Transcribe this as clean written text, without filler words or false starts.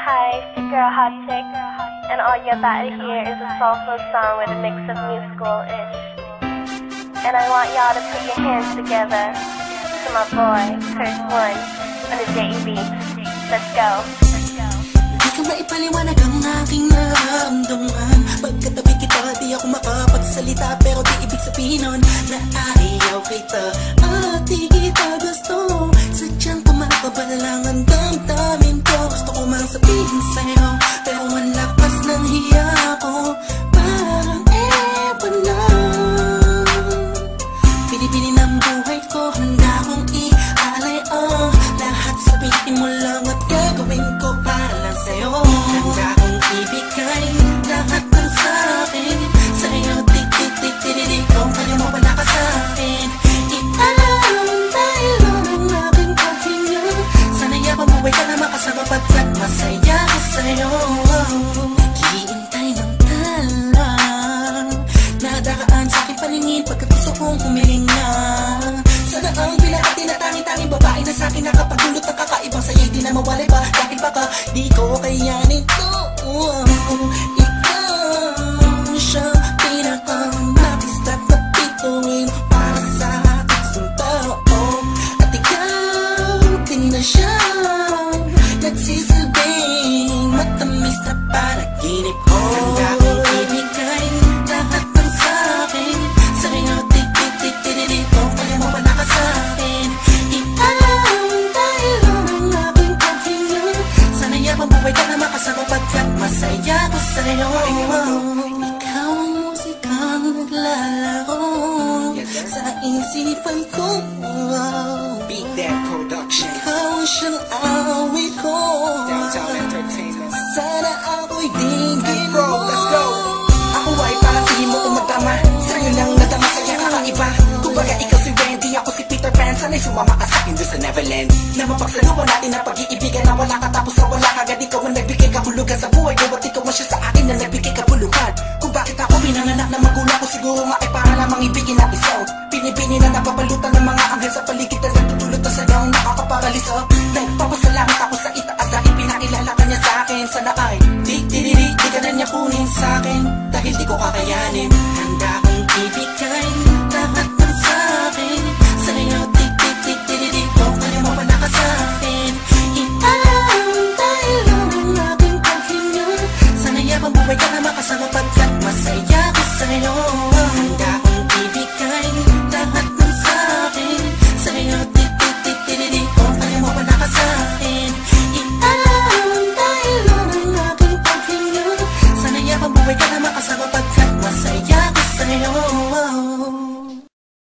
Hi, it's your girl Hot Chick, and all you're about to hear is a soulful song with a mix of musical-ish. And I want y'all to put your hands together to my boy, Curse One, on the JB. Let's go. Di ka maipaliwanag ang aking nararamdaman. Pagkatabi kita, di ako makapagsalita, pero di ibig sabihin nun na ayaw kita at di kita gusto. Sadyang kumakabala lang ang damdamin ko. Gusto ko mang sabihin sa'yo, pero ang lakas ng hiya ko parang ewan lang. Pinipili ng buhay ko, handa kong ialay ang lahat. Sabihin mo lang at gagawin ko para lang sa'yo. Handa kong ibigay lahat ng sa'kin sa'yo. Tik-tik-tik-tik-tik, kung kaya mo wala ka sa'kin. Ialam dahil lang ang aking paghinga. Sana'y mabuhay ka na makasama pagkat masaya ko sa'yo. Naghihintay ng talang nadakaan sa'king paningin pagkat gusto kong humiling na. Sana ang pinaka-tinatangi-tanging babae na sa'kin nakapagdulot ng kakaibang sa'yo'y di na mawalay pa. Dahil baka di ko kayanin to. Ikaw siyang pinaka-nais at napituin para sa isang tao. At ikaw din na siyang nagsisilbing matamis na panaginip ko. Handa kong ibigay lahat ng sa'kin sa'yo. Tik-tik-tik-tik-tik, kung kaya mo wala ka sa'kin. Ialam dahil lang ang aking paghinga. Sana'y mabuhay ka na makasama pagkat masaya ko sa'yo. Ikaw ang musikang naglalaro sa isipan ko. Beat That Productions. Ikaw ang siyang awit ko. Downtown Entertainment. Sana ako'y dinggin mo. Bro, let's go. Ako ay parang tingin mo umatama. Sa'yo lang nadama sa'yo kakaiba. Kumbaga ikaw si Wendy, ako si Peter Pan. Sana'y sumama ka sa'kin doon sa Neverland. Na mapagsaluhan natin na pag-iibigan na wala ka tapos na wala ka. Agad ikaw ang nagbigay kahulugan sa buhay ko. At ikaw ang siya sa akin na nagbigay kabuluhan. Kung bakit ako pinanganak na magulang ko, siguro nga ay para lamang ibigin ang isaw. Pinipini na napapalutan ng mga anghel sa paligid na nagtutulot na sayaw nakakaparalisa. Nagpapas